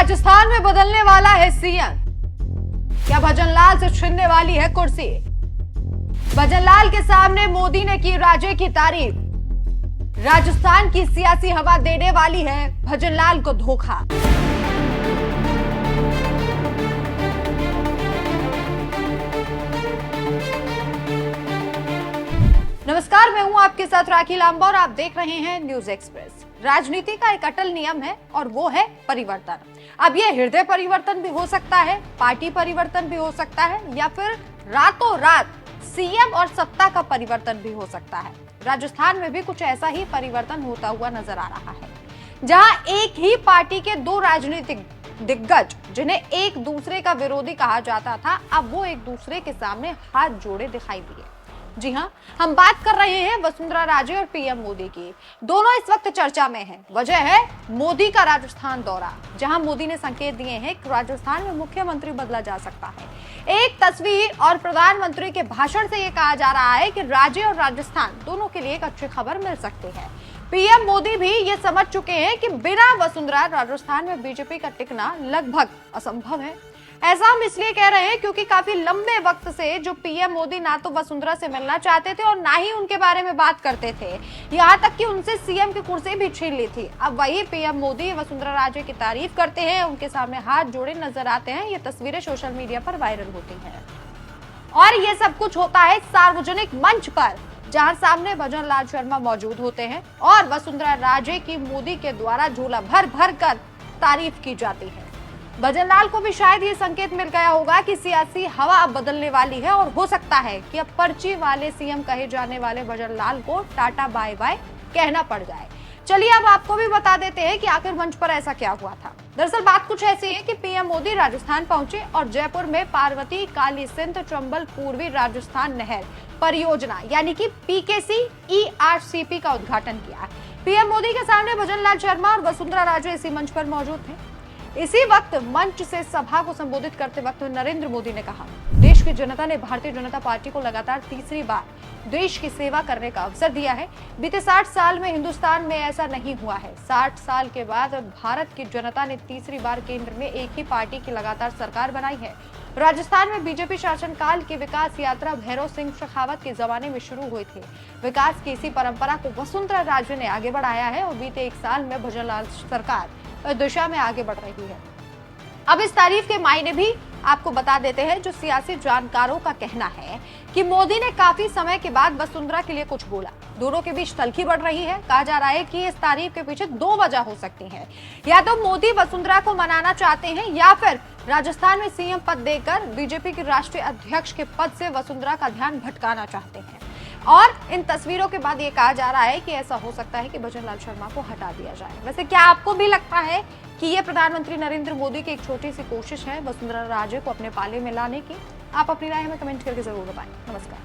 राजस्थान में बदलने वाला है सीएम। क्या भजनलाल से छीनने वाली है कुर्सी? भजनलाल के सामने मोदी ने की राजे की तारीफ। राजस्थान की सियासी हवा देने वाली है भजनलाल को धोखा। नमस्कार, मैं हूं आपके साथ राखी लांबा और आप देख रहे हैं न्यूज एक्सप्रेस। राजनीति का एक अटल नियम है और वो है परिवर्तन। अब ये हृदय परिवर्तन भी हो सकता है, पार्टी परिवर्तन भी हो सकता है, या फिर रातों रात सीएम और सत्ता का परिवर्तन भी हो सकता है। राजस्थान में भी कुछ ऐसा ही परिवर्तन होता हुआ नजर आ रहा है, जहां एक ही पार्टी के दो राजनीतिक दिग्गज, जिन्हें एक दूसरे का विरोधी कहा जाता था, अब वो एक दूसरे के सामने हाथ जोड़े दिखाई दिए। जी हां, हम बात कर रहे हैं वसुंधरा राजे और पीएम मोदी की। दोनों इस वक्त चर्चा में हैं। वजह है मोदी का राजस्थान दौरा, जहां मोदी ने संकेत दिए हैं कि राजस्थान में मुख्यमंत्री बदला जा सकता है। एक तस्वीर और प्रधानमंत्री के भाषण से यह कहा जा रहा है कि राज्य और राजस्थान दोनों के लिए एक अच्छी खबर मिल सकती है। पीएम मोदी भी ये समझ चुके हैं कि बिना वसुंधरा राजस्थान में बीजेपी का टिकना लगभग असंभव है। ऐसा हम इसलिए कह रहे हैं क्योंकि काफी लंबे वक्त से जो पीएम मोदी ना तो वसुंधरा से मिलना चाहते थे और ना ही उनके बारे में बात करते थे, यहाँ तक कि उनसे सीएम की कुर्सी भी छीन ली थी। अब वही पीएम मोदी वसुंधरा राजे की तारीफ करते हैं, उनके सामने हाथ जोड़े नजर आते हैं। ये तस्वीरें सोशल मीडिया पर वायरल होती हैं और ये सब कुछ होता है सार्वजनिक मंच पर, जहां सामने भजनलाल शर्मा मौजूद होते हैं और वसुंधरा राजे की मोदी के द्वारा झोला भर भर कर तारीफ की जाती है। भजनलाल को भी शायद ये संकेत मिल गया होगा कि सियासी हवा अब बदलने वाली है और हो सकता है कि अब पर्ची वाले सीएम कहे जाने वाले भजनलाल को टाटा बाय बाय कहना पड़ जाए। चलिए अब आपको भी बता देते हैं कि आखिर मंच पर ऐसा क्या हुआ था। दरअसल बात कुछ ऐसी है कि पीएम मोदी राजस्थान पहुंचे और जयपुर में पार्वती काली सिंध चंबल पूर्वी राजस्थान नहर परियोजना यानी कि पीकेसी ERCP का उद्घाटन किया। पीएम मोदी के सामने भजनलाल शर्मा और वसुंधरा राजे इसी मंच पर मौजूद थे। इसी वक्त मंच से सभा को संबोधित करते वक्त नरेंद्र मोदी ने कहा, देश की जनता ने भारतीय जनता पार्टी को लगातार तीसरी बार देश की सेवा करने का अवसर दिया है। बीते 60 साल में हिंदुस्तान में ऐसा नहीं हुआ है। 60 साल के बाद भारत की जनता ने तीसरी बार केंद्र में एक ही पार्टी की लगातार सरकार बनाई है। राजस्थान में बीजेपी शासनकाल की विकास यात्रा भैरव सिंह शेखावत के जमाने में शुरू हुई थी। विकास की इसी परंपरा को वसुंधरा राजे ने आगे बढ़ाया है और बीते एक साल में भजनलाल सरकार दिशा में आगे बढ़ रही है। अब इस तारीफ के मायने भी आपको बता देते हैं। जो सियासी जानकारों का कहना है कि मोदी ने काफी समय के बाद वसुंधरा के लिए कुछ बोला। दोनों के बीच तल्खी बढ़ रही है। कहा जा रहा है कि इस तारीफ के पीछे दो वजह हो सकती हैं। या तो मोदी वसुंधरा को मनाना चाहते हैं या फिर राजस्थान में सीएम पद देकर बीजेपी के राष्ट्रीय अध्यक्ष के पद से वसुंधरा का ध्यान भटकाना चाहते हैं। और इन तस्वीरों के बाद ये कहा जा रहा है कि ऐसा हो सकता है कि भजनलाल शर्मा को हटा दिया जाए। वैसे क्या आपको भी लगता है कि ये प्रधानमंत्री नरेंद्र मोदी की एक छोटी सी कोशिश है वसुंधरा राजे को अपने पाले में लाने की? आप अपनी राय हमें कमेंट करके जरूर बताएं। नमस्कार।